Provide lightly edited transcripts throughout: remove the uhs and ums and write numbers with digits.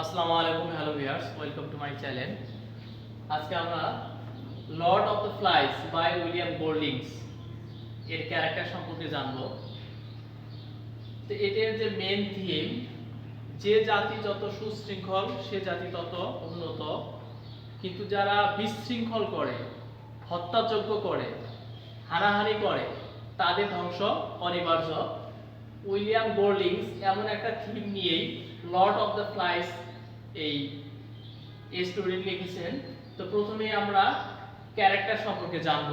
আসসালামু আলাইকুম, hello viewers, welcome to my channel. আজকে আমরা Lord of the Flies by William Golding's এর ক্যারেক্টার সম্পর্কে জানব। তো এটার যে মেন থিম, যে জাতি যত সুশৃঙ্খল সে জাতি তত উন্নত, কিন্তু যারা বিশৃঙ্খল করে, হত্যাযজ্ঞ করে, হানাহানি করে, তাদের ধ্বংস অনিবার্য। উইলিয়াম গোল্ডিংস এমন একটা থিম নিয়েই লর্ড অফ দ্য ফ্লাইস এই স্টোরি লিখেছেন। তো প্রথমেই আমরা ক্যারেক্টার সম্পর্কে জানব।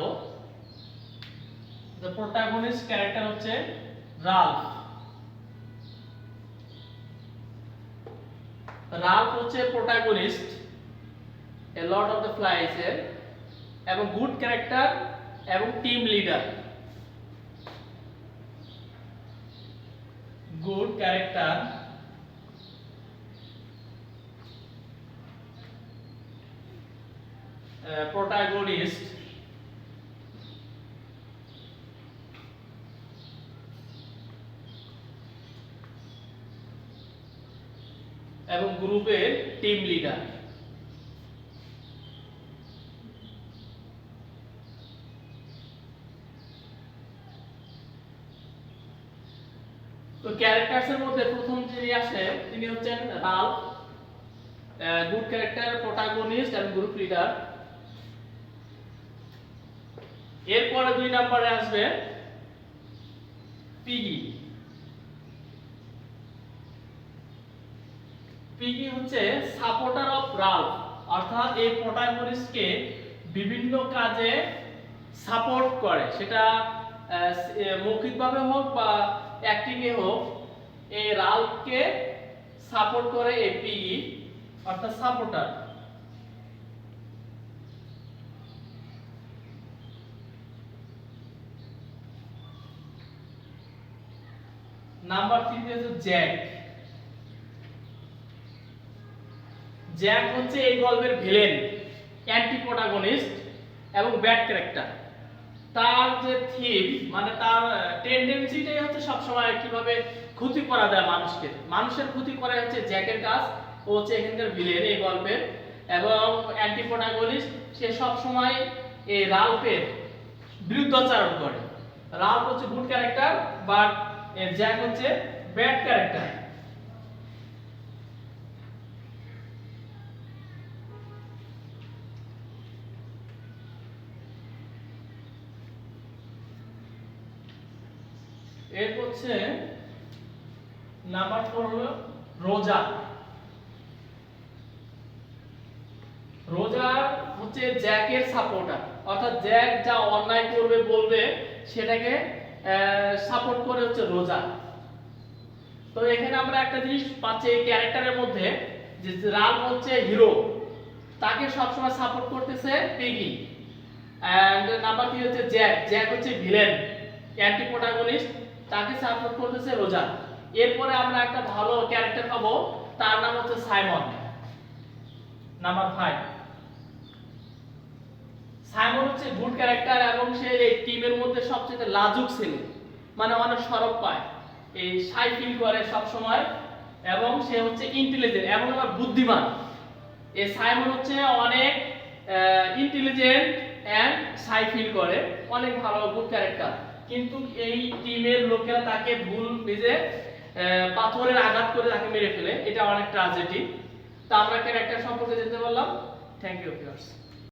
দ্য প্রোটাগনিস্ট ক্যারেক্টার হচ্ছে রাল্ফ। রাল্ফ হচ্ছে protagonist A Lord of the flies এর, এবং গুড ক্যারেক্টার এবং team leader. Good character protagonist এবং গ্রুপের টিম লিডার। তো ক্যারেক্টারস এর মধ্যে প্রথম যিনি আসে তিনি হচ্ছেন রাল্ফ, গুড ক্যারেক্টার, প্রোটাগনিস্ট এবং গ্রুপ লিডার। এরপরে 2 নম্বরে আসবে পিগি। পিগি হচ্ছে সাপোর্টার অফ রাল্ফ, অর্থাৎ এই প্রোটাগনিস্টকে বিভিন্ন কাজে সাপোর্ট করে, সেটা মৌখিকভাবে হোক বা অ্যাক্টিং এ হোক, এই রাল্ফকে সাপোর্ট করে এই পিগি, অর্থাৎ সাপোর্টার। নাম্বার 3 হচ্ছে জ্যাক। জ্যাক হচ্ছে এই গল্পের ভিলেন, অ্যান্টি প্রোটাগনিস্ট এবং ব্যাড ক্যারেক্টার। তার যে থিম, মানে তার টেন্ডেন্সিটাই হচ্ছে সবসময় কিভাবে ক্ষতি করা যায় মানুষকে, মানুষের ক্ষতি করা হচ্ছে জ্যাকের কাজ। ও হচ্ছে এখানকার ভিলেন এই গল্পের, এবং অ্যান্টি প্রোটাগনিস্ট সে সবসময় এই রাল্ফের বিরুদ্ধাচরণ করে। রাল্ফ হচ্ছে গুড ক্যারেক্টার, বাট জ্যাক হচ্ছে ব্যাড ক্যারেক্টার। এর হচ্ছে নাম্বার 4 হলো রোজা। রোজা হচ্ছে জ্যাকের সাপোর্টার, অর্থাৎ জ্যাক যা অন্যায় করবে বলবে সেটাকে সাপোর্ট করে হচ্ছে রোজা। তো এখানে আমরা একটা জিনিস পাচ্ছি এই ক্যারেক্টারের মধ্যে, যে রাল্ফ হচ্ছে হিরো, তাকে সবসময় সাপোর্ট করতেছে পিগি। এন্ড নাম্বার 3 হচ্ছে জ্যাক। জ্যাক হচ্ছে ভিলেন, অ্যান্টি প্রোটাগনিস্ট, তাকে সাপোর্ট করতেছে রোজা। এরপরে আমরা একটা ভালো ক্যারেক্টার পাবো, তার নাম হচ্ছে সাইমন। নাম্বার 5, সাইমন হচ্ছে গুড ক্যারেক্টার এবং সে এই টিমের মধ্যে সবচেয়ে লাজুক ছেলে, মানে অনেক সরব পায়, এই শাই ফিল করে সব সময়, এবং সে হচ্ছে ইন্টেলিজেন্ট এবং আবার বুদ্ধিমান। এই সাইমন হচ্ছে অনেক ইন্টেলিজেন্ট এন্ড শাই ফিল করে, অনেক ভালো গুড ক্যারেক্টার। কিন্তু এই টিমের লোকেরা তাকে ভুল বুঝে পাথরের আঘাত করে তাকে মেরে ফেলে, এটা অনেক ট্র্যাজেডি। তো আমরা ক্যারেক্টার সম্পর্কে জানতে পারলাম। Thank you viewers.